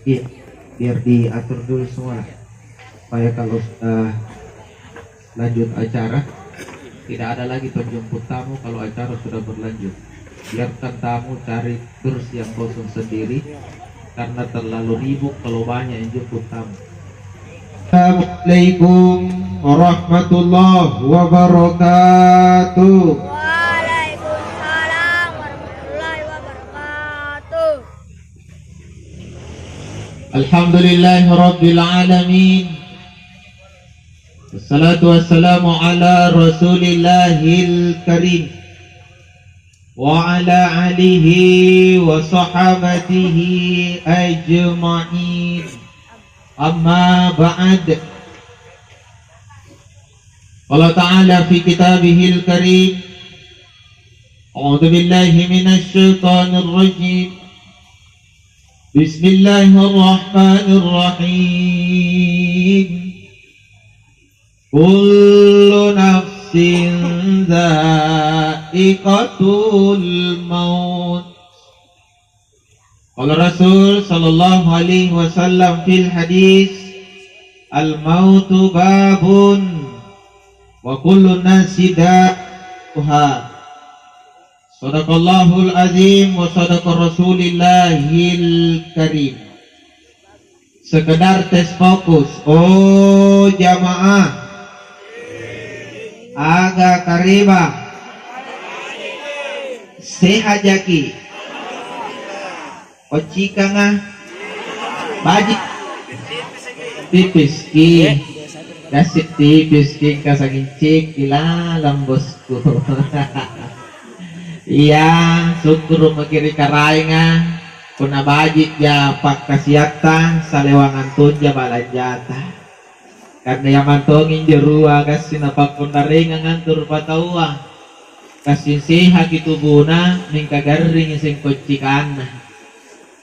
Iya, biar diatur dulu semua supaya kalau sudah lanjut acara tidak ada lagi penjemput tamu. Kalau acara sudah berlanjut, biarkan tamu cari kursi yang kosong sendiri, karena terlalu ribut kalau banyak yang jemput tamu. Assalamualaikum warahmatullahi wabarakatuh. Waalaikumsalam warahmatullahi wabarakatuh. Alhamdulillahi rabbil alamin. Wassalatu wassalamu ala rasulillahil karim wa ala alihi wa sahabatihi ajma'in. Amma ba'd. Allah Ta'ala fi kitabihil karim, a'udzu billahi minasy syaithanir rajim. Bismillahirrahmanirrahim. Kullu nafsin dha'iqatul maut. Qala Rasul sallallahu alaihi wasallam fil hadis, al-mautu babun wa kullu nasi da'uha. Sadaqallahul azim wa sadaqa rasulillahil karim. Sekedar tes fokus. Oh jamaah, aga kariba sehajaki ocika nga baji tipis ki dasip tipis ki kasangin cik ilalang bosku. Iya syukur makiri karay nga kuna baji ya pak kasiata salewangan tunja balanjata karena yang mantongin jerua kasi napakundaring ngantur patawa kasi siha kitubuna mingkagaring ising kocikana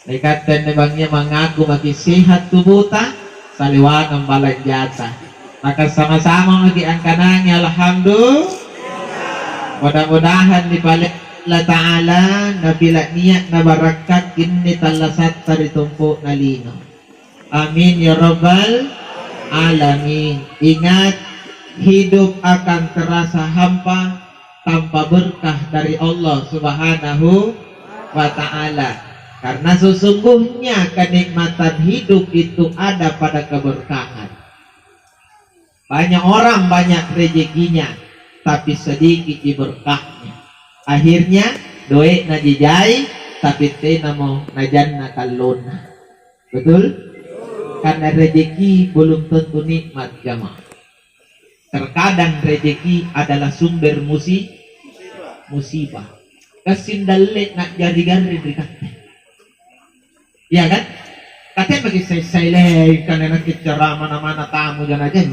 naikatan nebangnya mengaku makisihat tubuta saliwangan balanjata. Maka sama-sama magiangkananya alhamdulillah. Mudah-mudahan dibalik Allah Ta'ala nabila niat na barakat ini talasat taritumpu nalino. Amin ya rabbal alamin. Ingat, hidup akan terasa hampa tanpa berkah dari Allah Subhanahu wa Ta'ala. Karena sesungguhnya kenikmatan hidup itu ada pada keberkahan. Banyak orang banyak rezekinya, tapi sedikit berkahnya. Akhirnya doe najijai, tapi te namo najanna kalona. Betul? Karena rezeki belum tentu nikmat jamaah. Terkadang rezeki adalah sumber musibah. Kasindalle nak jari-jari berkata. Ya kan? Katanya bagi saya karena nak bicara mana-mana tamu jangan aja.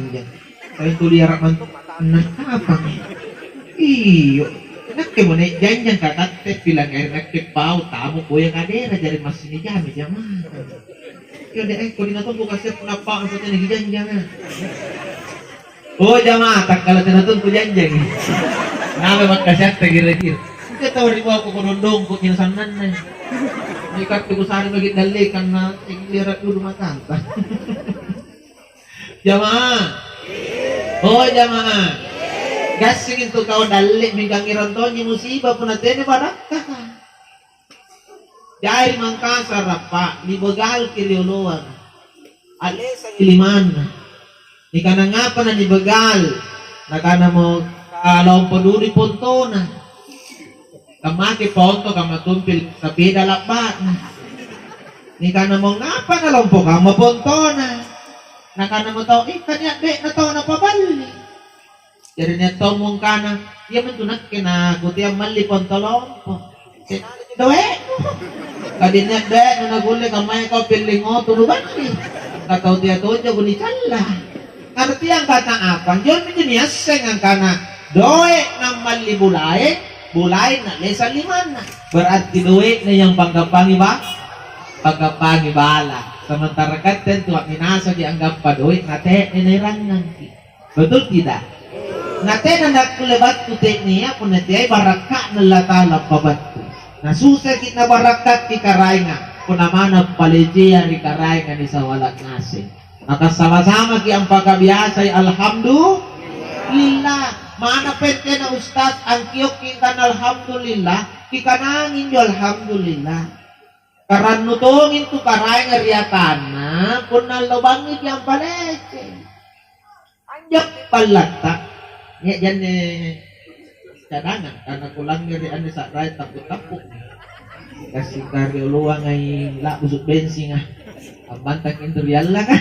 Saya tuliar mantuk nak apa nih? Iyo, nak kemudian jangan kakak bilang air nak kepau tamu ko yang ada dari masih ni jam jangan. Yo deh, kau ni nato bukan siap kenapa maksudnya ni jangan. Oh jamaah, tak kalau tenatun ko jangan. Nama makasih tegir-tegir. Kita tahu ribu aku konondong ko kinsanan na. Ikat ko sari bagi dali karena lirat dulu matanta. Jamaah. Oh jamaah. Gasing itu kau dali minggang irantonyi musibah pun atene barakah. Jai mangkasar apa dibegal kiriuluan. Ale sa iliman. Ikana ngapa na dibegal. Nakana mo kalau peduli pontona. Kamaki ponto kamatumpil sa pida lapat ni kana mo ngapa na lompo ka maponto na nakana mo tao kanya de na tao na pabali jadi niya tao mong kana iya man tunak kina guti ang mali ponto lompo sinali ni doe kadi niya de na naguli kamay ko pilingo tulugan ni kataw tiya tojo guni challa arti ang kata apa yon mi niya seng ang kana doe na mali bulay bulay na lesa liman na berarti duit na yung pagkapangibala sementara kan tuwak minasa dianggap pa duit nate ninirangan betul tidak nate na nakulebat kutik niya pun nate ay baraka na latala pabat na susakit na barakat ki karay nga kunamana palijiya ri karay nga ni sa walak nasi. Maka sama-sama ki ang pagkabiasay alhamdulillah. Mana pwede na ustaz ang kiyok kita na alhamdulillah, kikanangin yo alhamdulillah. Karan nutungin tu karay nga riyatan na, kung nalabangin yang palece. Anjak palata. Nya dyan cadangan, karena kulang ngeri ane sa ray tapuk-tapuk. Kasi karyoluwa ngay la busuk bensin nga. Ang bantak industrial lang ka.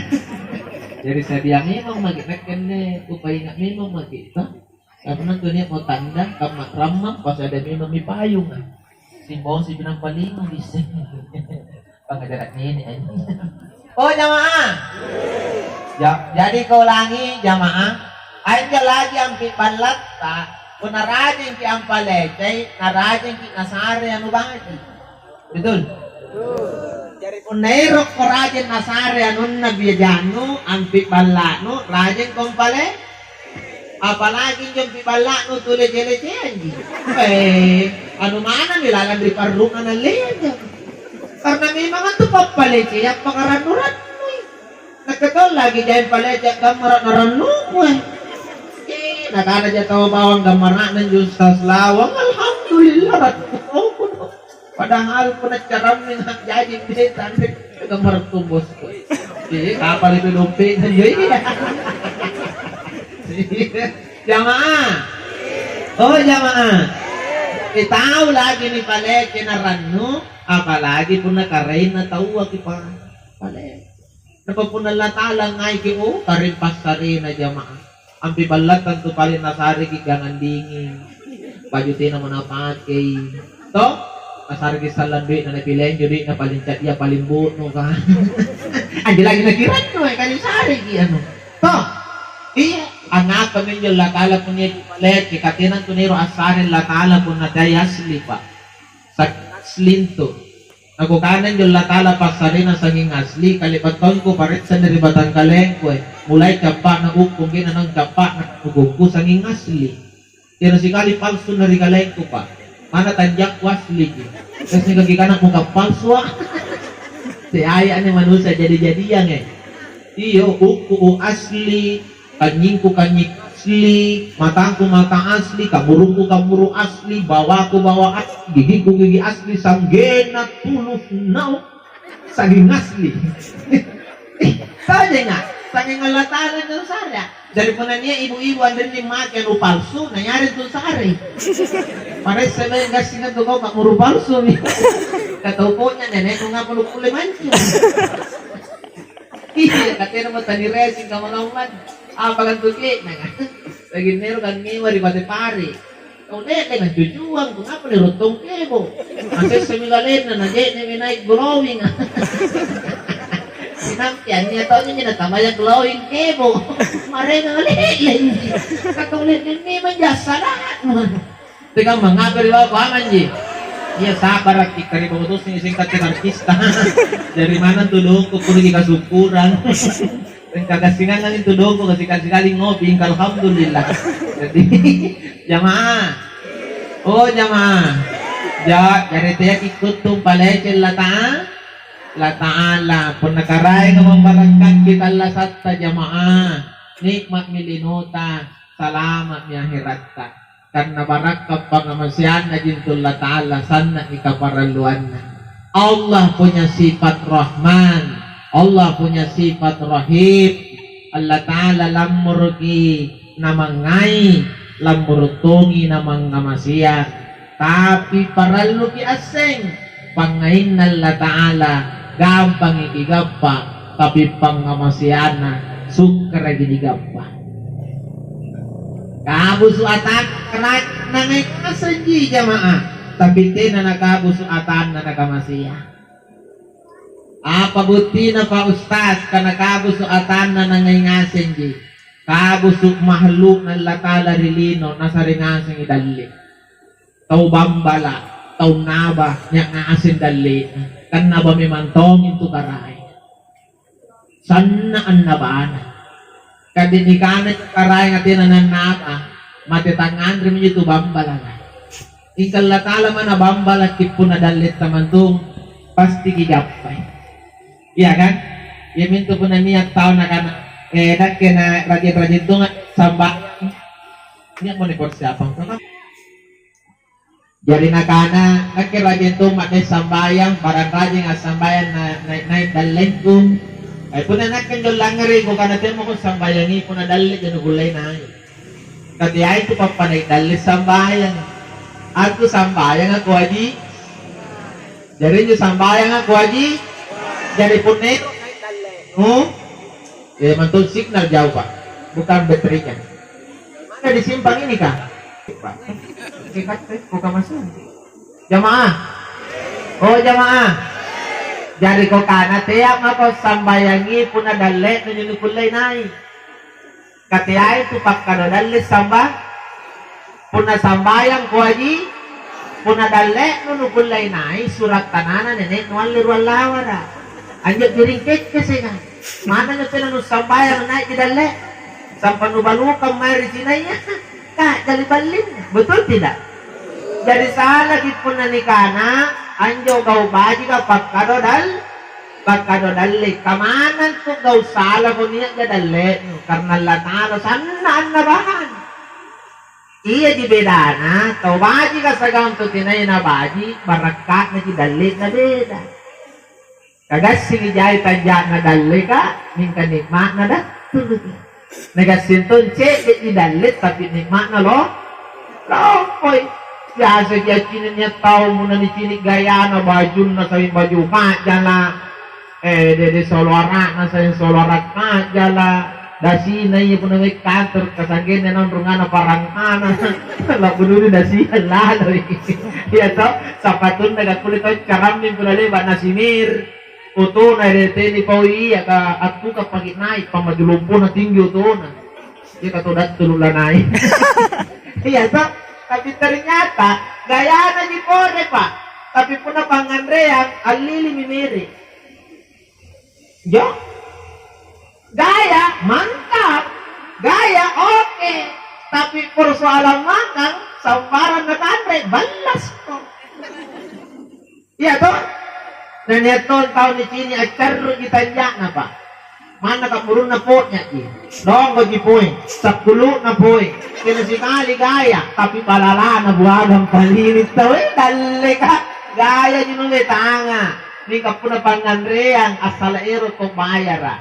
Jadi saya bilang memang maginak kene upay nga memang magita. Karena dunia mau tanda kamak ramah pas ada memang mipayung ah. Simbong si binang palingo bisa. Pengajaran ini aja. Oh jamaah. Ya, jadi kau ulangi jamaah. Aja lagi ang pipalat ta. Kung narajin ki ang palecay, narajin ki nasari ano bangati. Betul? Jadi kung nairok ko rajin nasari ano nabiyadano, ang pipalano, rajin kong palecay. Apalagi yung pipala no tuloy-tuloy ano mana nilalang di parungan ng liyan karena may mga tupapalit siya pakaranuran mo nagkataon lagi dyan palit siya gamara-naran mo nakana dyan tao bawang gamara ng Diyos sa slawang alhamdulillah padahal po nagkaram ng hakjajin bitan gamara tumbos ko kapal ito lumpi jamaah, oh jamaah, itaw lagi ni palet kinarano, apalagi pun nakaray na tawa kipa palet. Napapunalatalang ngay ki o karin pasari na jamaah. Ang pibalatan to palin nasari ki gangandingin, pajuti na manapat kay to. Nasari ki salambi na napilen judi na palincat iya palimbo no ka. Andi lagi nakiran no kanin sari ki ano. To. Iya, anak pamilya latala po niya palet, kikatinan to niro asarin latala po na dayasli pa. Sa slinto. Nagukanan yung latala pa sa rin ang sanging asli, kalipaton ko parit sa naribatan kalengkwe. Mulay kapa na ukong ginanang kapa na nagugko sanging asli. Pero si kali palso na rikalengko pa. Mana tanjak wasli. Kasi nagkikanak mo kapalswa. Si Aya ni manusia jadi-jadian eh. Iyo, uku asli. Kanyingku kanyik asli, mataku mata asli, kamurungku kamuru asli, bawaku bawa asli, gigiku gigi asli, sanggena tulus nau, saging asli. Tanya nggak? Saking ngalataran ng sarya. Dari niya ibu-ibu andun ni makin palsu, nangyari tuh sari. Pares sa mga kasi nga tugaw, makmuru palsu. Kataupo niya, nenek ko nga pulukulim mancho. Iya, katanya mo tani racing kamalauman. Apagan tuki na nga. Lagi nero kan ngiwa di bate pari. Kung nete nga jujuang kung apa ni rutong kebo. Kasi sa milalin na nandiyan niya naik glowing. Sinampian niya tao niya natamaya glowing kebo. Mare nga lilin. Katulit niya manjasa lahat. Teka mga kariwa paman ji. Iya sabar aki kari bamutus ni singkat ng artista. Dari mana tulong ko puro kasukuran. Dan kagasingan lang yung tulong ko kasi kasikaling ngopi alhamdulillah. Jadi jamaah. Oh jamaah. Jadi tiyak ikut tung palecel lataan. Lataan lah. Pun nakaray nga mambarangkan kita lasat ta jamaah. Nikmat milinota. Salamat niya hiratta. Karena barakah pangamasyan na jintullah ta'ala sana ikaparaluan na. Allah punya sifat Rahman, Allah punya sifat Rahim. Allah ta'ala lamurki namangai, lamurtungi namang namasya. Tapi paralu ki aseng, pangain na Allah ta'ala gampang ikigapa, tapi pangamasyana sukra ginigapa. Kabusuatan kerak nangai kasenji jamaah tapi na nakabusuatan na nakamasiya. Apa bukti na pa ustaz kana kabusuatan na nangai ngasenji kabusuk makhluk na latala rilino nasa ringaseng idali tau bambala tau naba nya ngaasin dali kan naba memantong itu karay sanna an nabana kadinikanan karay nga tinananapa matitangan rin yung bambala na ingkal latala man na bambala kip po nadalit naman tung pasti gigapai. Iya kan? Ya mintu pun niat tahu nak anak nak kena rajin-rajin tu sampai niat mau nekor siapa? Jadi nakana nak rajin tu mak deh sambayang barang rajin sambayang naik dalengkum. Ay pun nak kenjol langari ko kana temo ko sambayangi pun dalle jeno gulay na. Kati ay tu papanay dalle sambayang. Aku sambayang aku aji. Jadi nyo sambayang aku aji. Jadi pun nek ya mantul signal jauh pak, bukan baterainya. Mana di simpang ini kah? Pak, sikat buka masuk. Jamaah, oh jamaah. Jadi kau kana tiap ako sambayangi puna dalle nyo kulay nai. Katiay tu pakkano dalle samba, puna sambayang ko aji, puna dalle nyo kulay nai surat tanana nenek nualir walawara. Anjak diringkit kasi nga. Mana nyo pinanong sambayang naik di dalle. Sampai nubalukang mayroon sinaya. Kak, jalibalin. Betul tidak? Jadi salah gipun na ni kana. Anjo gaw baji ka pagkado dalle. Kamanan to gaw salah ko niya ka dalle. Karena latano sana na bahan. Iya di bedana. Tau baji ka sa gaw to tinay na baji. Barakat na di dalle na beda. Kagas sinijay tadya na dalle ka, minka nikma na da, tulog. Nagasinton, di dalit, tapi nikma na lo. Lokoy. Biasa kaya chinin niya tao muna ni chinig gaya na baju na sa yung baju ka, jala. De soloara na sa yung soloarat ka, jala. Dasi na yung punaway kantor, kasagin na nang runga na parang ana. Lapununin dasi, lalo. Iya to, sapatun nagakulit o, karamnin ko na liba na simir. Uto na rete ni Paui ka at ka paginay pamadulumpo na tinggi uto na. Di katudat tululanay. Iya so, tapi ternyata gaya na ni Pore pa. Tapi po na pangandreang alili mimiri. Jo? Gaya, mantap. Gaya, oke. Tapi persoalan makan, samparan na kandre, balas ko. Iya toh? Dan yaton tahun di sini acarro ditanya na pa. Mana kamurun na po niya ki. Dong ko gipoy. Sa kulo na poy. Kaya si kali gaya. Tapi palala na buwagang palinit tao. Dalle ka. Gaya nyo nung tanga. Ni ka po na pangandreang asalaero kong bayara.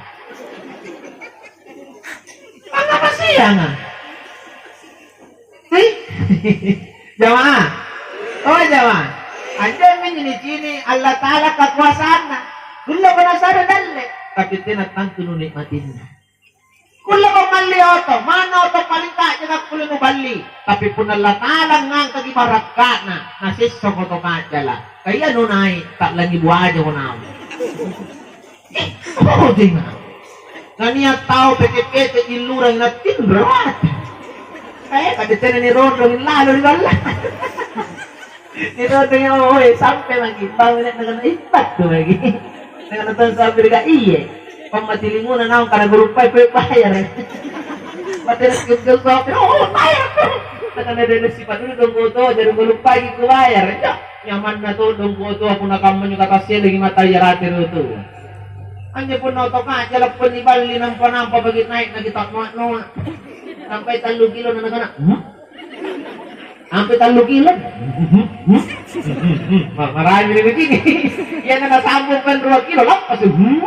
Ano ba siya nga? Hey? Jamaah. Oh jamaah. Andiyan min ni sini Allah Ta'ala kekuasaan na. Kula ko na sana dalle. Tapi tinatang tununimatin na. Kula ko malioto. Mana oto palingka. Jaga kula mo bali. Tapi pun Allah Ta'ala ngang kagibarak ka na. Nasiso ko to kajala. Kaya nunay. Tak lagi buwaja ko na. Oh, di nga. Naniya tao peke-peke ilurang na tinrawat. Kaya kaditena ni Rondo lalo ni Bala. Ito yung sampai lagi, bawin na ipat to lagi. Nagkataon sabi ka, iye. Pag matilimunan na akong kanagulupay, bayar. Pati nagkagul ko, bayar ko. Nagkanadilis si Patuloy, doon ko ito, dyan gulupay, ko bayar. Nyaman na to, doon ko ito, ako nakaman yung kakasya, lagi matayarati ito. Anya po na ito ka, jalap po ni Bali ng panang pabagit naik, nagitak no. Sampai 3 kilo na nagana. Sampai 3 kilo. Marami rin begini. Yan na nasambong kan 2 kilo. Lapas yung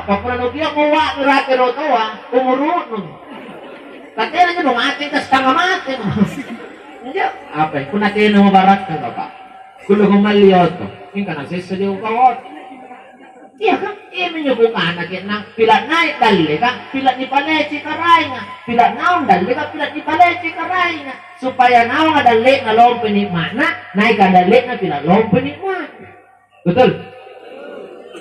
papunan kilo kuha ni Rati Roto umurun. Katera nyo nung ating kas tangamate. Hindi. Apa kung natin mo barak ka ba? Kulo kong maliyoto. Yung ka nagsisaliw ka wot. Iya kan? Iya nyo kung anak yan ng pilat na dali ka. Pilat ni Paleci karay nga. Pilat na dali ka. Pilat ni Paleci karay nga. Supaya na nga dali na lompe ni mana. Na ikadali na pilat lompe ni mana. Betul?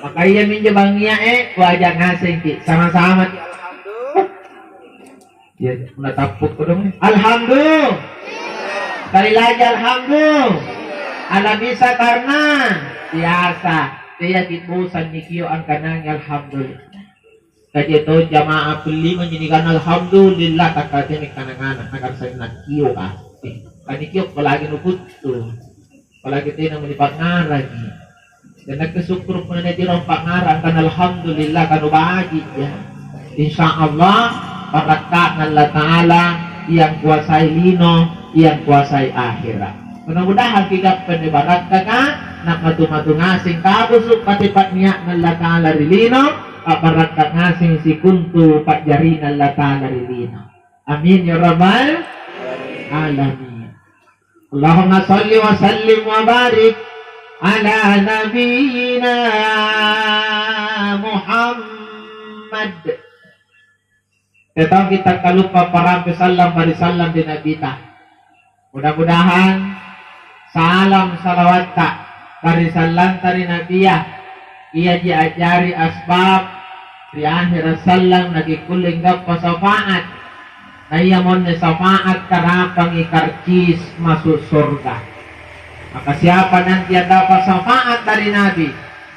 Makanya minja bangnya wajah ngasing ki. Sama-sama ki. Alhamdulillah. Ya, natapuk ko dong. Alhamdulillah. Sekali lagi alhamdulillah. Ala bisa karena biasa. Saya kipusan nikyo ang kanang alhamdulillah. Kaya ito jamaah puli menjadikan alhamdulillah takatnya ni kanangan agar saya nakyo ka. Kanikyo palagi nuput tu. Apalagi tina mo ni pangaragi. Dan nagkasukur po na tirong pangarang kan alhamdulillah kanu bahagia ya. Insyaallah barakat ng Allah Ta'ala yang kuasai lino, yang kuasai akhirat. Mudah-mudahan kigap penibarat ka na matumatungasing kabusok patipat niya ng Allah Ta'ala rilino, aparat ka ngasing si kuntu pajari ng Allah Ta'ala rilino. Amin ya Rabbal Alamin. Allahumma salli wa sallim wa barik ala nabiyyina Muhammad. Tetap kita kalupa para salam barisalam di Nabi ta. Mudah-mudahan salam salawat ta barisalam tari Nabi ya. Ia diajari asbab di akhir salam nagi kuling gapa syafaat. Na iya mon syafaat karapang ikarcis masuk surga. Maka siapa nanti yang dapat syafaat dari Nabi,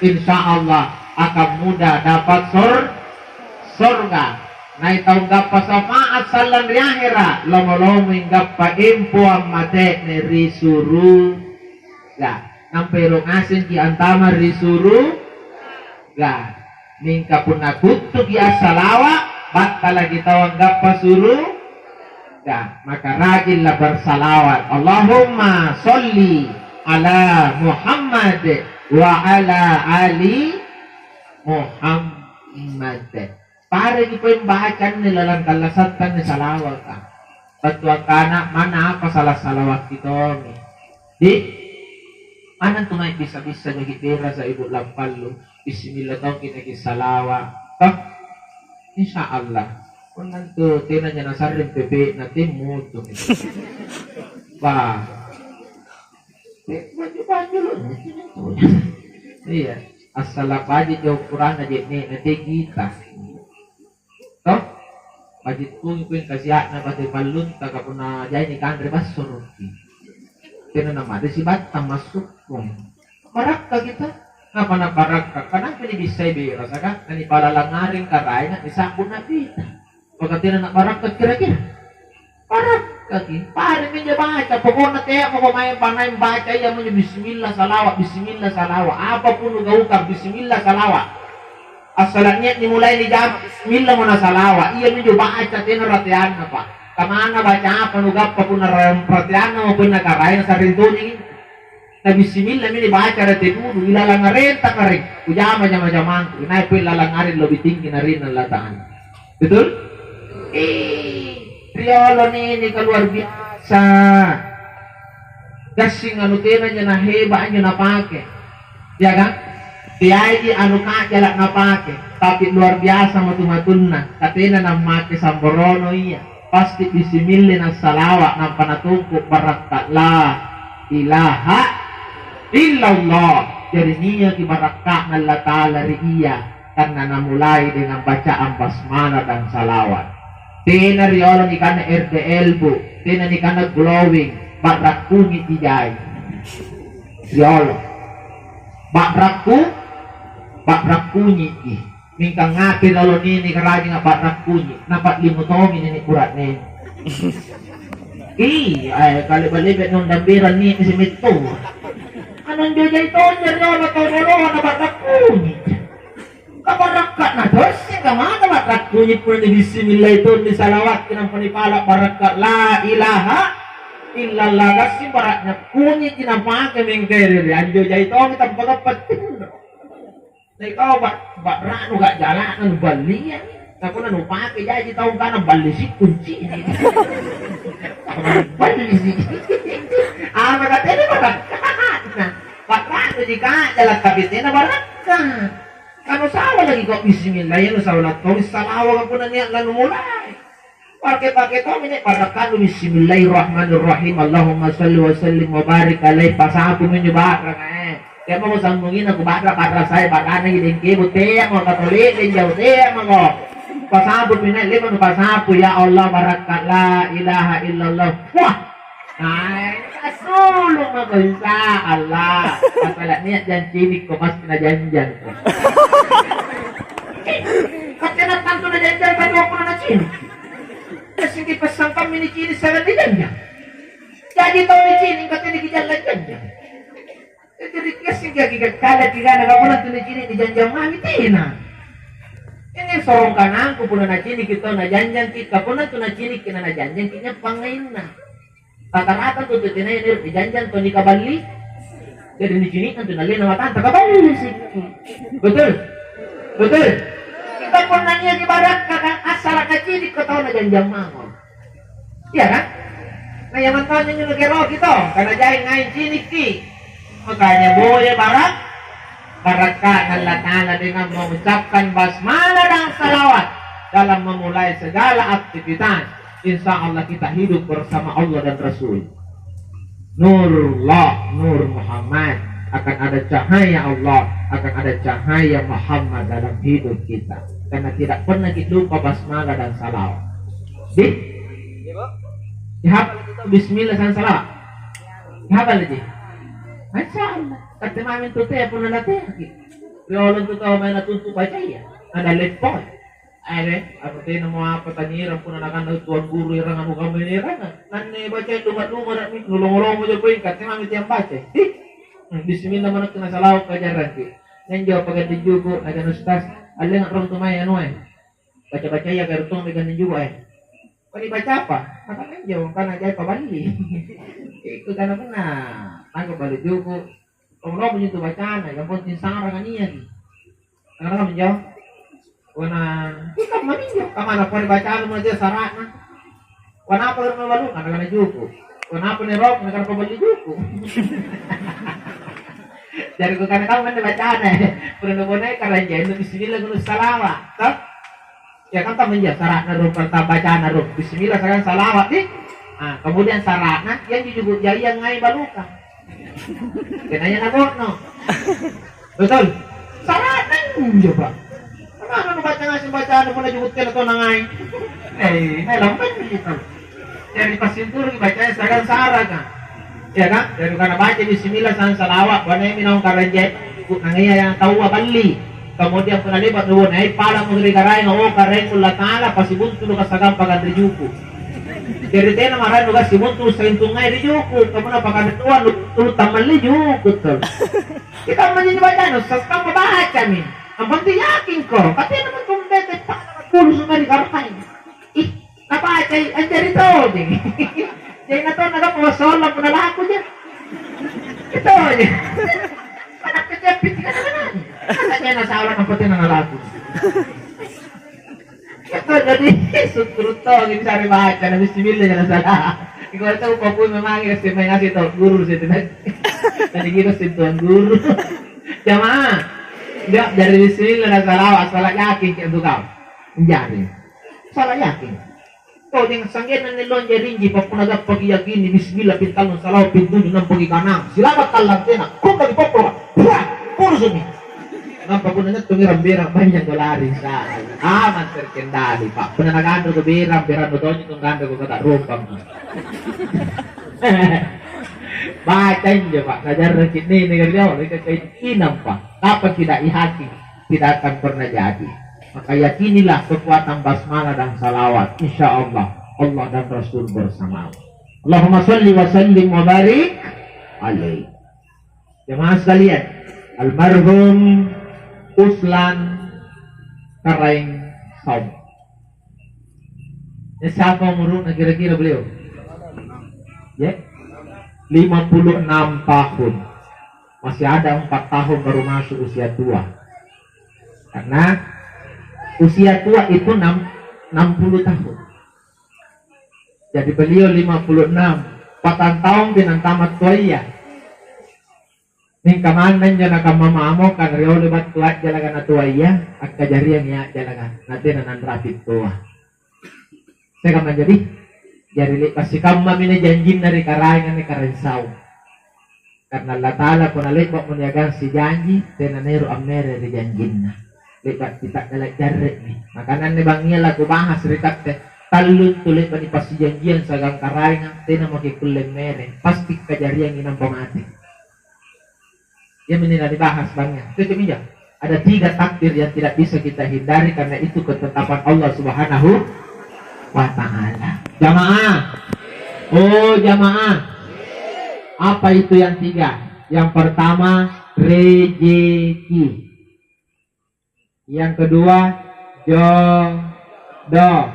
insya Allah akan mudah dapat surga. Na itaw gapa syafaat salam di akhirat, lomo-lomo yung gapa impo ang mate ni risuru. Ya, nang pero ngasin ki antama risuru. Ya, ningka pun nakutuk ya salawa, batal lagi tawang gapa suru. Ya, maka rajinlah bersalawat. Allahumma sholli ala Muhammad wa ala ali Muhammad. Para di po yung bahacan nila lang kalasatan ni salawat ka. Patuwa ka na, mana apa salah salawat ito. Di, anang tunay bisa-bisa nagipira sa ibu lampalo. Bismillah daw kinakisalawat. Insya Allah. Kung nanto, tinan niya na saring pepe na timuto. Ba, banyo lo. Iya, asala pa di daw kurang na di natigita. Toh, pajit kung kasya na pati palun taga po na jay ni Kandre Basurki. Kaya naman, si Batang masuk kong. Parak ka kita. Nga pa na parak ka. Kanang pinibisay bira sa ka. Nani palalangaring karay na isakbo na kita. Pagkati na parak ka kira-kira. Parak ka kita. Pari minya baca. Pagkong na kaya mo kumain panay baca. Iya mo niya bismillah salawa. Bismillah salawa. Apa pun lugaw ka. Bismillah salawa. Asalanya dimulai di jam bismillah mo na salawa. Iya medyo baca tinaratian na pa. Kamana baca apa nugap pa pun naratian na mo pun nagkarayan sa rintunin. Na bismillah mini baca rati dulu. Ilalangarin tak rin. Ujama jama-jamang. Inay po ilalangarin lo bitingin na rin ang lataan. Betul? Riolo ni kaluar biasa. Gasing ano tinan niya na hebaan niyo na pake. Ya kan? Tiay di anu ka jalak napake, tapi luar biasa matumatun na. Katina na make samborono iya. Pasti bisimilin ang salawa ng panatungkok barakat la ilaha illallah. Jadi niya kibarakak ng latala iya karena namulai dengan bacaan basmala dan salawat. Tina riolo ni kana RDL bu, tina ni kana glowing, bakrakuni ijay. Riolo. Bakrakuni ih. Mingkang ngapin lalo nini karajin nga bakrakuni. Napat limutongin ini kurat nini. Ay, kalibalibet nung dambiran ni si Mito. Anong diyo ito niya riolo torolohan na bakrakuni. Kabarakat na dos, kamana bakrakuni po ni bismillah ito ni salawat kinang panipala barakat la ilaha illallah kasi barat na kunyit kinapake mingkeri anjo jay ito kita pagapat. Na ikaw ba rano gak jalan ng balian. Ako na nupake jay ito ka ng balisik kunci. Balisik. Magatini barakat na. Bakrano di ka jalan kabitin na barakat. Ano sawa lagi ko bismillah yan sa ulat ko. Salawa ka po na niya lanumulay. Pakai to ini barakat bismillahirrahmanirrahim. Allahumma salli wa sallim wa barik alaih. Pasapo minyo barak kaya mo sambungin ako barak para saya bakana hiding kibo teya mo katulit din jaw teya mo ko. Pasapo pinay mo pasapo ya Allah barakat la ilaha illallah. Wah. Ay, kasulong mo ko sa Allah. Pasala niya jan cinik ko mas pinajanjan ko. Kasi tanto na janjan pa ko na cinik. Kasi hindi pasang kami ni Chini sa ganyan niya. Jadi tau ni Chini kata ni kijalan ganyan. Sige kada tiga na kapuna tuni-cini di janjang mami tina. Ini sorong kanangku puna na cini kita na janjang kita kapuna tu na cini kina na janjang kina pangain na. Rata-rata tu tina ini di janjang tu ni kabali. Jadi di cini kan tu nalin nama tante kabali sih. Betul. Kita pun nanya di barat kakak asal kacini kau tahu na janjang mangon. Iya kan? Nah yang mantannya nyu negero kita karena jahit ngain cini ki. Makanya boleh barakah Allah Ta'ala dengan mengucapkan basmalah dan salawat dalam memulai segala aktivitas. Insya Allah kita hidup bersama Allah dan Rasul. Nurullah, Nur Muhammad, akan ada cahaya Allah, akan ada cahaya Muhammad dalam hidup kita. Karena tidak pernah kita lupa basmalah dan salawat. Dihafal kita bismillah dan salawat. Dihafal aja. Masya Allah. Kata mamin tu teh pun ada teh. Riolong tu tahu main tuntuk baca ya. Ada lepon. Apa teh nama apa tanyira pun ada kan tuan guru yang anu kami rangan. Nanne baca lumba-lumba nak ngulung-ngulung aja pun kata mamin tiang baca. Bismillah mana kena salah kajaran ki. Yang jawab pakai dijugo ada ustaz. Ada nggak orang tu main anu baca-baca ya kertong dengan juga Kau dibaca apa? Makanya jawab kan aja apa balik. Itu karena benar. Tangkap balik juga. Kalau punya tu bacaan, yang penting sarang kan iya ni. Karena kan menjawab. Wana kita meninjau. Kamana pun bacaan mana dia saran na. Wana apa orang malu? Karena juga. Wana apa ni rok? Karena kau beli juga. Jadi kau kan tahu mana bacaan Pernah boleh karena jadi bismillah guna salawat. Tak? Ya kan tak menjawab syaratnya rok pertama bacaan rok. Bismillah sekarang salawat ni. Kemudian syaratnya yang dijubuk jari yang ngai baluka. Kenanya nabok no. Betul. Syaratnya coba. Kenapa baca ngasih bacaan pun dijubutkan atau nangai? Lambat begitu. Jadi pasintur bacanya sekarang syarat kan. Ya kan? Dari karena baca bismillah sang salawat, wanai minong karanjay, nangai yang tahu bali. Kemudian pun libat nuwun ay pala mo diri karay nga o karay kula taala pasibunto no kasagam pagandrijuko. Jadi tena maran no kasibunto sa intungay rijuko kamuna pagandatuan tulut tamal rijuko tol. Kita maniniwala no sa kang mabahat kami. Ang penting yakin ko, pati naman kung bete pa pulo sa mari karpay. Nabahat kay anjari to ding. Jadi na to nagapawason lang punala ko diyan. Ito niya. Panak kejepit ka naman. Katanya nasawa ng pati ng alago. Ito, jadi sutruto, hindi sari baca na bismillah niya nasalah. Ikaw ito, upapuin mamangin kasi may ngasih ito, guru siya tinag. Nanigiro si tuan guru. Jamaah, enggak, dari bismillah nasalah, salah yakin kaya dukaw. Menjadi. Salah yakin. Kau dengan sanggit na nilon jarinji, papunagap pag-iyakin ni bismillah, pintal ng salaw, pintunin ng pag-ikanang. Silamat talang tena, kung nagpapura, puro sumi. Nampak pun na tumirang-birang banyak dolarin sa aman terkendali pak. Pernah nagando ko birang-birang doon itong gando ko kata rumpang. Bacain nyo pak. Kajar na kini negara nyo. Inam pak. Kapag tidak ihati, tidak akan pernah jadi. Maka yakinilah kekuatan basmalah dan salawat. Insya Allah. Allah dan Rasul bersama. Allahumma salli wa sallim wa barik alaih. Jemaah sekalian. Almarhum Uslan Karaing Saum. Siapa umur na kira-kira beliau? Ya, 56 tahun. Masih ada 4 tahun baru masuk usia tua. Karena usia tua itu 60 tahun. Jadi beliau 56. 4 tahun binang tamat tuaya. Ning kamanan niya nakamamamo kan rio libat tuat jalagan na tuaya at kajariang niya jalagan natin na nandrapit tua. Saya kaman jadi pasti kamu mina janjin dari karayangan ni karensaw. Karena Allah Ta'ala kung nalipat mo niyagang si janji tenanero amere ri janjin na. Lipat kita nalak jarre ni. Makanan ni bangnya laku bahas rikat te talun tulit pa ni pasi janjian sa gang karayangan tena makikuleng mere. Pasti kajariang inang pamati. Yang ini dibahas banyak. Itu cuma ada 3 takdir yang tidak bisa kita hindari karena itu ketetapan Allah Subhanahu wa Ta'ala. Jamaah. Oh jamaah. Apa itu yang 3? Yang pertama Rezeki. Yang kedua jodoh.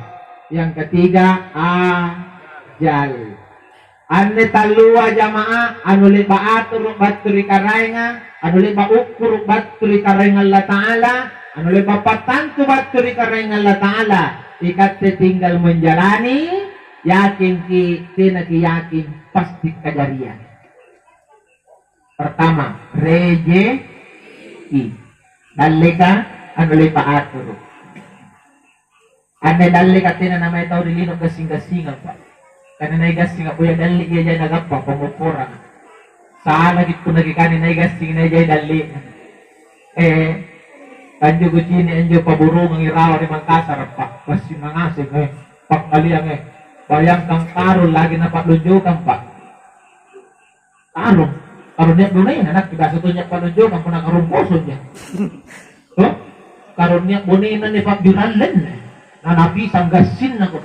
Yang ketiga ajal. Ane talua jamaah anu liba atur baturi karainga, anu liba ukur baturi karainga Allah Ta'ala, anu liba patantu baturi karainga Allah Ta'ala. Ikat tinggal menjalani, yakin yakin pasti kejadian. Pertama, rezeki. Dalika anu liba atur. Ane dalika tina namanya tau dilino gasing-gasingan Pak. Karena naigasing ako yung dali iya nagapa pamupura. Saan lagi ko nagikani naigasing na iya dali. Kanjo gucini anjo paburong ang iraw ni Mangkasar Pak. Kasi nangasig pakaliang bayang kang karol lagi na patlunjukan Pak. Karong niya bunay anak kita satu niya patlunjukan kung nakarumposo niya. Karon niya bunay na ni Pak Biralen. Nanapisang gasin na ko.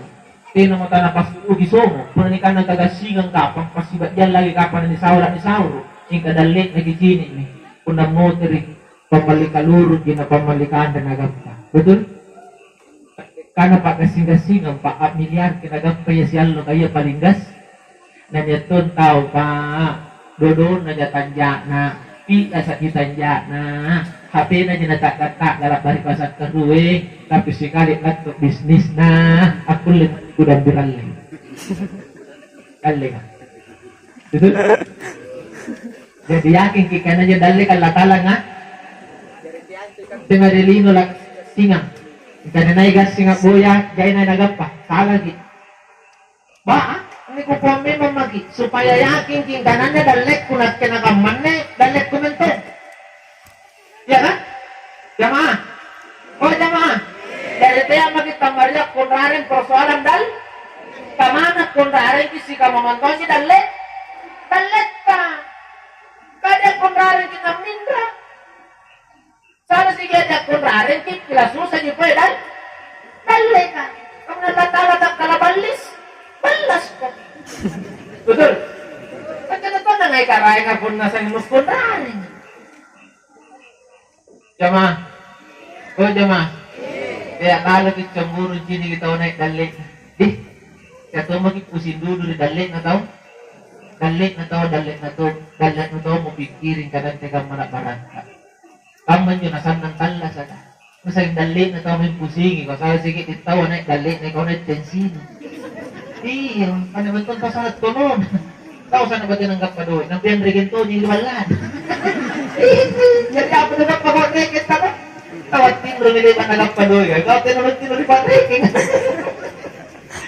Tino mo ta napasugi somo, punikan ng tagasingang kapang pasibat yan lagi kapan ni Sauro, yung kadalit na gijini ni, punang moteri, pamalikaluro, ginapamalikaan na nagampa. Betul? Kana pa kasing-gasingang pa, milyar, kinagampa ya si Alno kaya palinggas, na niya ton tao pa, dodo na niya tanja na, pia sa kitanja na, hape na niya natakata, larap balik pasat karuwe, tapi sekali nato bisnis na, ako udah beralih. Dalih kan? Betul? Jadi yakin kita aja dalih kalau talang ah. Dengan relino lang singa. Kita naik gas singa boya, jay na nagapa. Salah gitu. Ba, ini ko po memang supaya yakin kita nanya dalih kunat kena kamanne, dalih kunento. Ya kan? Jamaah. Oh jamaah. Dari tiap kita melihat kundarin persoalan dal, kemana kundarin kisi kamu mantosi dalet ka, kada kundarin kita mindra, sana sih ada kundarin kita susah di pedal, dalet ka, kamu nalata kalabalis, balas kok, betul? Macam itu nangai karai ngapun nasa mus kundarin, jamaah, oh jamaah. Kaya kalau kita cemburu sini kita naik dalik. Kata pusin dulu di dalik na tau. Dalik na tau mo pikirin ka nanti ka marap-marangka. Kaman yun nasan ng tala sana. Masa yung dalik na tau may pusingi. Kung saan sige itaw naik dalik na ikaw naik tensin. Iyo, ano man itong pasangat ko nun. Tau sana ba tinanggap pa doon? Nang piyang reginto niya liwalan. Jadi apa na pag-rekit ka ba? Tawat tim rumili pa nalang padoy. Kau tinulog pa trekking.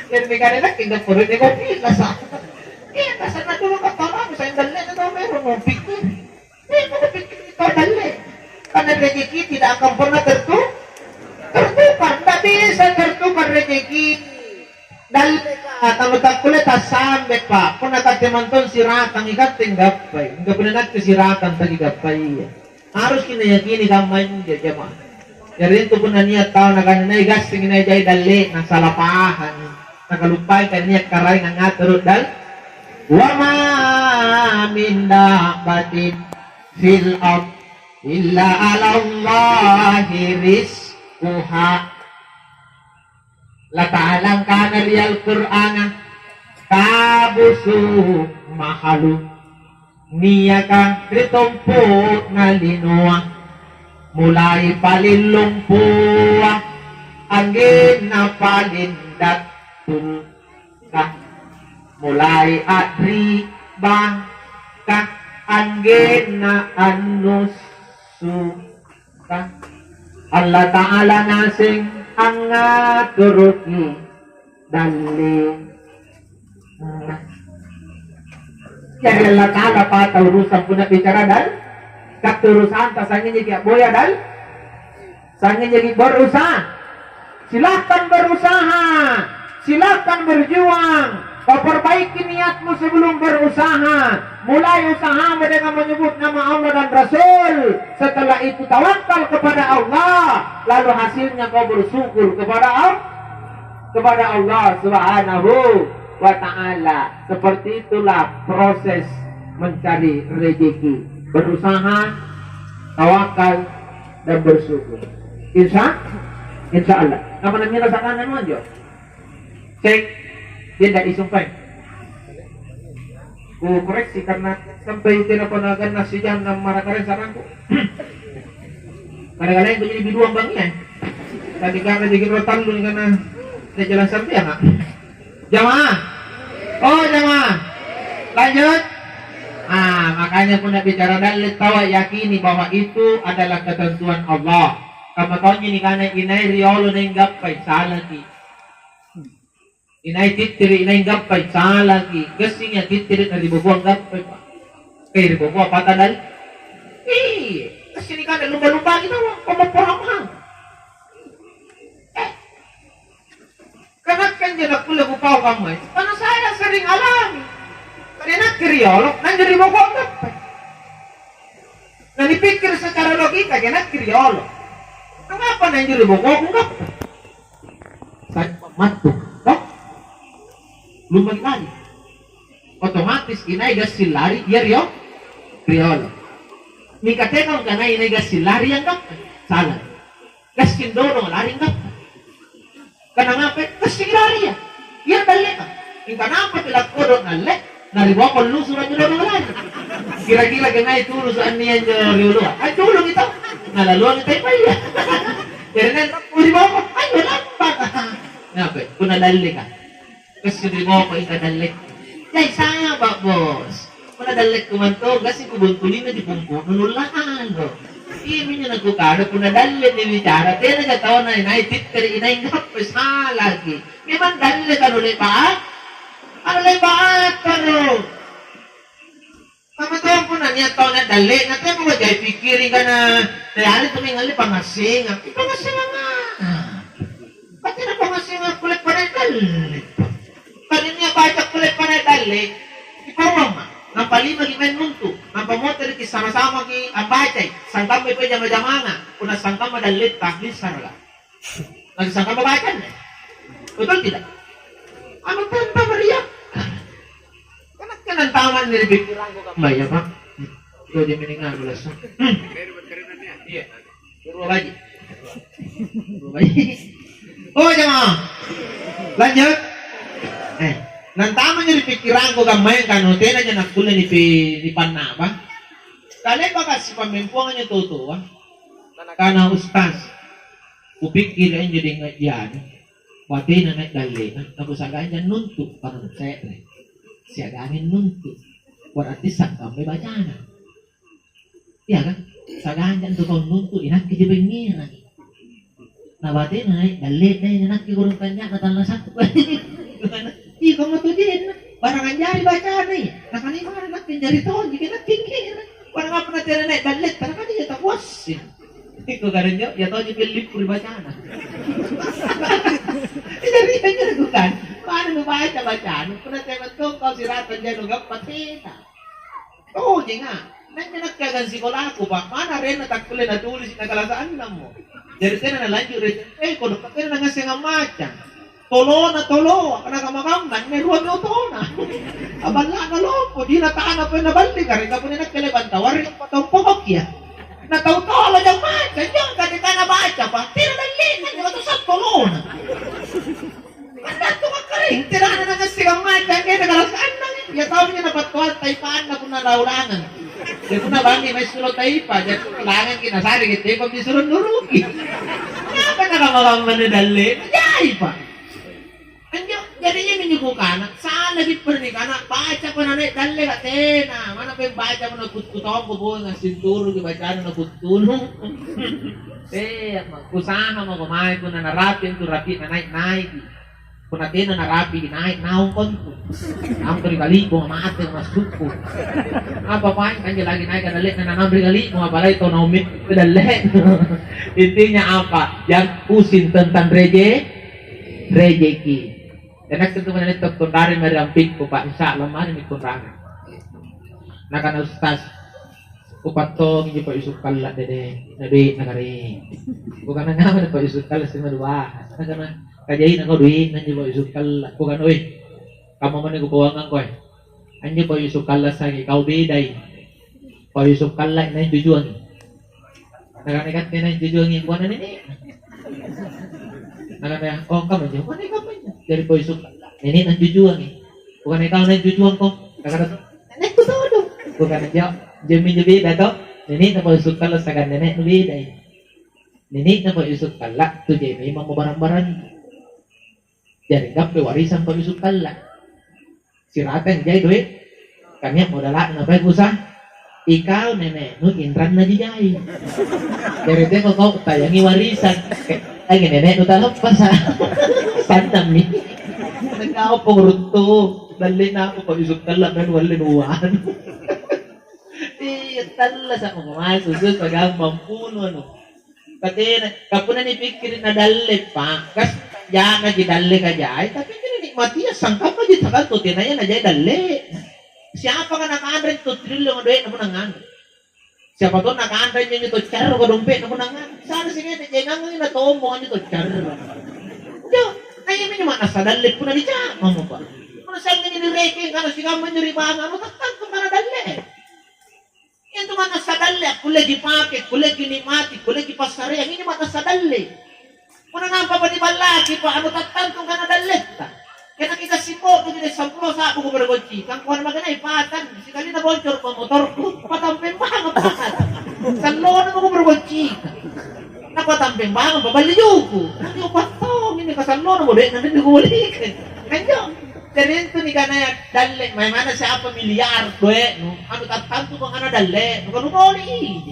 Yan may kanila kinda puro ni ko pila sa. Eh nasa na tulog ka tama mo sa indalne na daw meron mo pikir. Eh mo pikir ito dalne. Kana rejeki tidak akan pernah tertukar. Tapi sa tertukar rejeki. Dalne ka tamutak kulit sampai pa. Kung nakatimanton siratang ikating gapay. Hindi po na nagsiratan tagi gapay. Harus kinayakini gamay mo jamaah. Jadi itu pun niat tahu na kanina gasting na jay dali ng salapahan. Nakalupay kan niat karay nga ngaturut dal. Wa ma min dabatin fil ard illa 'ala Allahi rizquha. La ta'alam kana riyal Qur'ana kabusu mahalu niyaka ritumput na linuwa. Mulai palilumpuwa angin na palindat tulka. Mulai adri bangka angin na anus suka. Allah Ta'ala nasing ang turuki dali. Jadi Allah Ta'ala patah urusan puna bicara dan katurusan tasangin jadi boya dal sangin jadi berusaha. Silahkan berusaha, silahkan berjuang, perbaiki niatmu sebelum berusaha. Mulai usahamu dengan menyebut nama Allah dan Rasul. Setelah itu tawakal kepada Allah, lalu hasilnya kau bersyukur kepada Allah Subhanahu wa Ta'ala. Seperti itulah proses mencari rezeki. Berusaha, tawakal dan bersyukur. Insya Allah. Kamu namanya rasakan kan aja. Cek, dia tidak disumpah. Ku koreksi karena sampai tidak pernah kan nasi jam dan marah karen sarangku. Kadang-kadang itu jadi biduang bangnya. Tadi karena jadi rotan dulu karena saya jalan sampai ya nggak. Jamaah, oh jamaah, lanjut. Makanya pun nak bicara dalil tawa yakini bahwa itu adalah ketentuan Allah. Kamu tahu ni karena inai riolo neng gapai salah ki. Inai titiri inai gapai salah ki. Gesinya titiri dari bubuang gapai pak. Kiri bubuang patah dal. Kesini kan ada lumba-lumba kita kamu paham. Karena kan jangan kuliah kupau kamu. Karena saya sering alami. Karena kriolog, nanti dari bokok gapai. Nah dipikir secara logika, jangan kriolog. Kenapa nanti dari bokok gapai? Saya pematuk, toh? Lumba lari. Otomatis inai gasil lari, ya rio, kriolog. Mikatenong karena inai gasil lari yang gapai. Salah. Gaskin dorong lari yang gapai. Karena ngapa? Gasil lari ya. Iya balik ka. Kenapa tidak kodok nalek? Naribawa ko lusur aja dorong lari. Kira-kira kena itu lusuran niya nyo riuluan. Ay tulong ito. Nalaluan ito pa iya. Jadi nan, uribawa ko, ay wala pa. Ngapa? Kung nadali ka. Kasi uribawa ko itadalik. Yay, saya ba, boss? Kung nadalik ko man to, kasi kubuntulin na di pungko, nunulaan ko. Ini nyo nagkukado, kung nadali ni bicara, tayo nagkatawa na inay, titiri, inay nga, pues lagi. May man dali ka nulit pa, ano lang ba ano? Kamatawang ko na niya tao na dali. Natin mo ba dyan, pikirin ka na nayari tumingali pangasing. Ipangasing nga. Pati na pangasing nga kulit pa na dali. Kanin niya baca kulit pa na dali. Ipawang ma. Nang palima gimen nuntu. Nang pamotor ki sama-sama ki ang bacay. Sangkam may pwede madamanga. Kung nasangkam madalit, taklis sarala. Nagsangkam mabacan eh. Betul tidak? Ano tanta Maria? Kanak ka ng taman nilibikiran ko kamay, apa? Ito di miningan ulas. Iya. Puro baji. Oh, jamaah. Lanjut. Nang taman nilibikiran ko kamay, kanote na dyan nakulan ni Panaba. Kali ba kasi pamimpuangan niya totoo, kana ustaz. Upikir ang jadi ngayon. Pati na nagdali, nabusagaan niya nuntuk para nagsetre. Siagamin nuntuk. Berarti sangka may bacana. Iya kan? Sagaan niya nuntuk nuntuk, inaki di pengiran. Nabati na nagdali, inaki kurang tanya, natala satu. Iya kamu tuh din. Barang anjari bacana ya. Nakanimara nakinjari toh, jika nakikir. Barang apa na tira nagdali, para ka di tapuasin. Iko ka rin nyo, yato nyo pilip puri bacana. Jadi aja lakukan. Paano baca bacaan? Kung nateman kau siratan dyan ugap patita. Oo, di nga. Nandiyan nagkagan sikola ko ba? Mana rin natakuli na tulis nagalasaan na mo. Jadi tayo na lanjut rin. Kung nakakita na nga siya nga macha. Tolo na tolo. Kanakamakam, may ruwan yung tona. Abala na loko. Di nataan na po yung nabalik ka rin. Kapag nagkaliban, tawarin ang patampok ya. Nataw-tawa lang yung macha. Diyan, kasi ka nabacha pa. Tira na linan. Di ba ito sa tolo na? Mandato ka ka rin. Tira na nga sigang macha. Kaya nagalasaan na rin. Ya tao niya napatuan. Taypaan na kung nalaulangan. Di ko na ba, may sulot taypa. Diyan ko kailangan kinasari. Hindi ko bisurun nurugi. Kaya ba nakamakang manadali? Nagyay pa. Jadi niya minyubukan. Saan nagit pa rin ka na? Baca pa na rin. Dali ka, tena. Mana pa yung baca mo nagkutkutong ko po. Nga sinturo, baca na nagkutulong. Kusaha mo kumain ko na narapin ko rapi na naik-naik. Kung natin na narapi, naik naong konto. Ang kali ko, maate ng masuko. Apa pa yung kanya lagi naik kadali na nanambri kali mo. Pala ito na umit kadali. Intinya apa? Yang pusin tentang rejeki. Dan next itu menit kundarin meramping ko Pak insya Allah mari mi kundarin. Nakan ustaz upatong hindi pa isukal la dede nabi nakari. Bukan nga pa isukal sa madwa. Nakana kajahin ako duin nanti pa isukal bukan oy. Kamu man ko buwangan ko eh. Anyo pa isukal sa ikaw biday. Pa isukal la na tujuan. Nagkanikat din na jujuan ng ibuan na nini. Nagkanikat, oh kamu jauh, mana kamu ya? Dari boy suka. Nini nang jujuan eh. Bukan ikaw nang jujuan ko. Nagkanikat, nenek ko tahu dong. Bukan aja, jemi jebi dato. Nini na boy suka lo sa nenek nubi dai. Nini na boy suka la tu jemi mau barang-barang. Jadi dapat warisan boy suka la. Siratan jay duit. Kanya modala na baik usah. Ikaw nenek nu indran na dijay. Dari itu kau tayangi warisan. Ay nenek nu talapas ha. Santam ni. Nagkao purunto. Dali na ako pag-isok tala men walinuan. Tala sa mga susunod pag ang mampuno no. Pati kapuna ni pikirin na dali pa. Kas ya na gidali ka jay. Tapi kini Matias sangka pa di takal to tinaya na jay dali. Siapa ka naka-100 to trillion ng duit na punangan? Siapa to naka-100 nyo to char ko dumpit na punangan? Sana sige, jangan ngayon na to mo nyo to char. Yo, ay may naman nasa dalit po na di siya. Mamo pa. Kung saan nga nilireking, ano siya man nyo ribanga, ano tatang ka na dali. Yan naman nasa dali, kulegi pakit, kulegi nimati, kulegi pasari, ang ini naman nasa dali. Kung nga pa ba di balaki pa, ano tatang ka na dali. Kaya nakita si po, kung hindi samplo sa ako kumaragotsi, kang kuha naman ganay, patan, si kali na bolchor pa motor ko, patamping ba nga patan. Sa loob na kumaragotsi, napatamping ba nga, babaliyo ko. Hindi ko patong, hindi ka sa loob na mo, hindi ko ulit. Kanyo, terento ni kanaya, dali, may mana siya pamilyar, no? Ano tatanto kung ano dali, no kanunoli.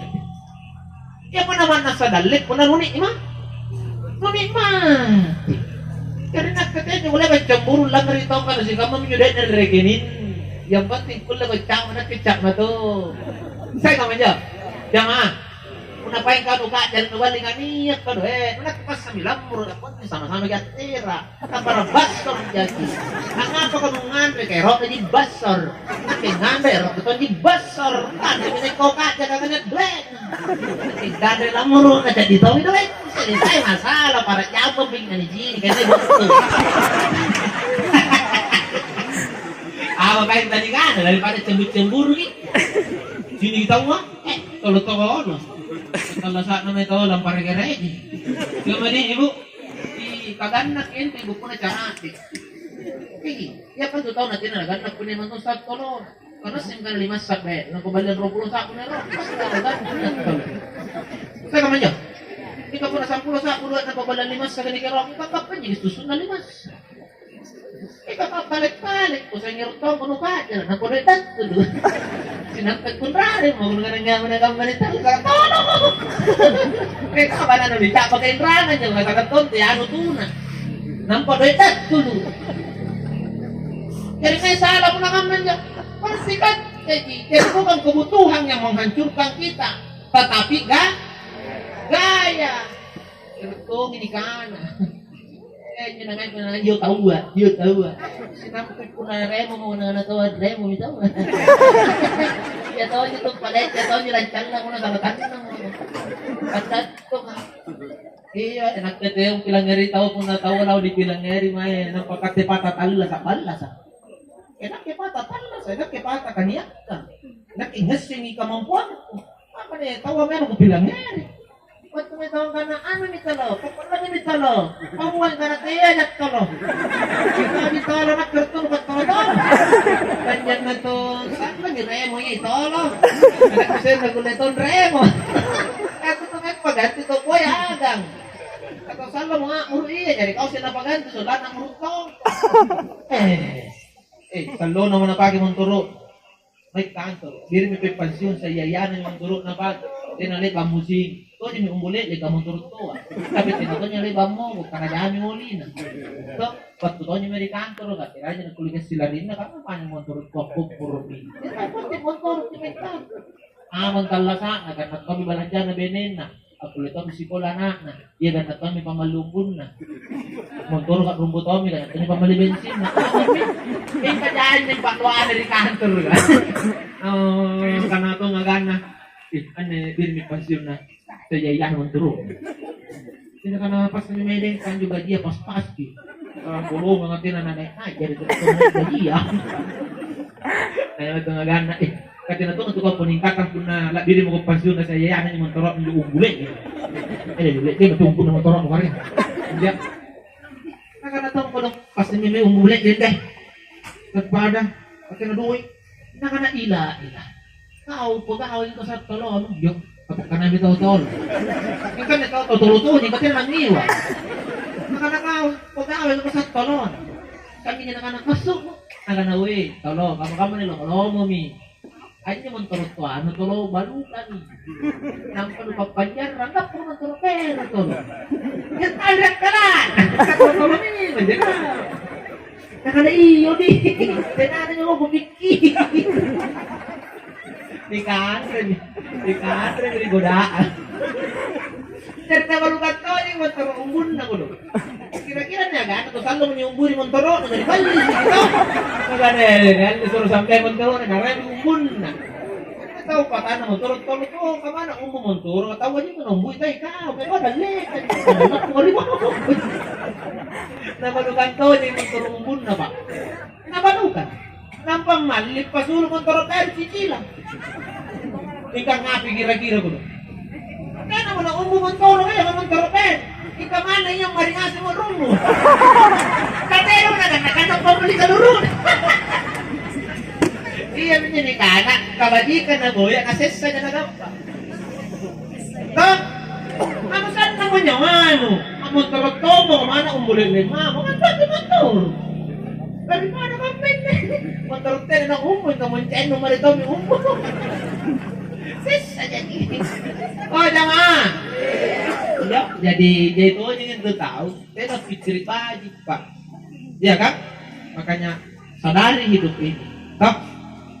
Kaya po naman nasa dali, kung nanuni, ima? Nuni, ima? Karena nakatanya wala ba campur lang rito ka si kamu menyudah dari rekening. Yang penting kulla ba cang na kicak na to. Saya kamu aja. Jangan. Unapain ka duka dan nuwali nga niyak ka do Nakpas sa milamuro na konti sama-sama gatira. Para basor jadi. Ang apa ka nung ngandre kay ro di basor. Kay ngandre ro to di basor. Ano ni ko ka jaga kanat duen. Ngandre lamuro na jadi to do Saya masalah para jabo bing ni jini kasi gusto. Apa tadi kan daripada cemburu-cemburu gitu. Sini kita mah kalau tolong kalau saat namanya tolong para gereja. Kemudian ibu di kaganak ente ibu pun cara atik. Ya kan tu tahu nanti na ganak punya mantu sak tolong. Karena singkan 5 sak be, nang kembalian 20 sak punya ro. Saya kamanya. Kita pun 10 sak puluh na pabalan 5 sak ni kero. Kakap pa jadi susun na 5. Ika papalit-palit ko sa ngirtong kuno ka dyan. Nakulitan ko doon. Sinagtag ko rin mo. Kung nga na kamalitan ka. Tolo mo! Kaya ka ba na namin? Kapag kainrangan niya. Katagatong tiyano tuna. Nampadoitan ko doon. Jadi saya salah mo na kaman niya. Pasikat. Jadi bukan kebutuhan yang menghancurkan kita. Tetapi gaya. Ngirtong ini kana. Yun na nga, yo tahu. Sinampit ko na remo mo na natawad remo, ito. Ya tahu niyo itong palit, ya tahu niyo lancang na ko na kalatan na mo. Patat ko ka. Iya, nakita yung pilangeri, tahu kung natawa lang di pilangeri, may napakatipata tala sa balas. Nakipata tala sa, nakipata kaniyak ka. Nakingas yung ikamampuan ko. Apa niya, tawa meron ko pilangeri. Ba't tumitaw ka na, ano ni talo? Kapag ni talo? Pamuhan ka na kaya na talo? Ikaw ni talo na kartong ba't talo talo? Kanyan na to, saan ba ni Remo yung talo? Anak kasi naguliton Remo. Ako ito nga paganti to, boy, agang. Ako saan ba mga uri? Jadi kau sila paganti, so lahat ng murutong. Salo naman na pagi mong turo. May kanto, diri may pensiun sa yayanan yung turo na pag. Tinali ka musing. Ito niya may umulit, di ka mong turut to. Sabi, tinato niya rin ba mo, huwag ka na dami uli na. Ito, ba't ito niya may kanto, kaya niya nagkuligas sila rin na, kaya paano mong turut ko, puro rin. Pati mong turut niya may kanto. Amang talasa, naganap kami balang dyan na benen na. Ako ito, misikola na. Iya, ganat kami pamalubon na. Mong turut at rumbo tomi, ganat kami pamalibensin na. May padaan may patuan na rin kanto. Kanato nga gana. Birmi pensiun na. Yayahan mong turun. Sino ka napas na may kan juga dia pas-pas ki. Pulong ang atin na nanay. Ay, jadi ito na dia. Kaya ito nga gana. Kata na to kau peningkatan pun na diri mo ko pensiun na saya yana ni mentorok ni umbule. Dia betul na mentorok mo kare. Dia. Kata to ko dong pas ni may umbule din deh. Nagpada kata na duwi. Nakana ila. Kau pagawin ko sa tolong, yo. Kapag ka namin tol. Yung ka na totoo ni kasi mangiwa. Nakana pagawin ko sa tolong. Kami niya nakana masuk. Nakana we, tolong kamu nilo kalau mo mi. Hanya menturut tuan, tolong balukan ni. Nang perlu papanjar, ranggap pun menturut pero tolong. Yang ada kanan. Tolong ni, menjaga. Nakana iyo ni. Tenang niyo ko pikir. Di kantre dari godaan. Cerita balukan to ni menturut umbun na ko do. Kira-kira niya kan atau selalu menyumburi montoro dengan balik gitu. Magane kan disuruh sampai montoro na rem umbun na. Tahu patana montoro tolo to kamana umbu montoro tahu aja ko numbuy tay ka pero dali kan. Ngori mo. Nabalukan to ni montoro umbun na ba. Nabalukan. Nampang malip pasul montoro tayo cicilan. Ika ngapi kira-kira ko. Kana mo na umbu montoro kaya montoro tayo. Ika mana yang maringasi mo rumo. Katero na nakakatang pamuli ka lurun. Iya ni kana kabadikan na boya kasessa na nagampa. Tak. Ano saan na mo niya ano? Amon tarotomo mana umulin lima mo kan pati motor. Dari mana mampin? Motor tene na umul kamon teno marito mi umul. Sessa jadi. Oh jangan. Ya, jadi itu aja yang kita tahu. Saya harus pikir aja, Pak. Ya kan? Makanya sadari hidup ini. Tak,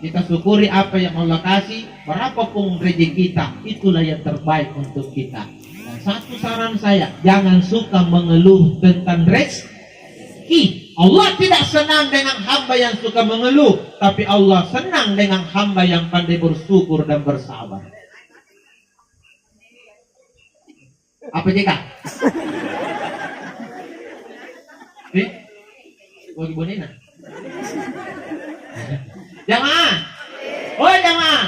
kita syukuri apa yang Allah kasih. Berapapun rezeki kita, itulah yang terbaik untuk kita. Dan satu saran saya, jangan suka mengeluh tentang rezeki. Allah tidak senang dengan hamba yang suka mengeluh, tapi Allah senang dengan hamba yang pandai bersyukur dan bersabar. Apa jika? Bagi bonena. Jamaah. Oh jamaah.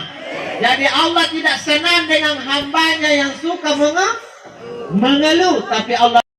Jadi Allah tidak senang dengan hambanya yang suka mengeluh, tapi Allah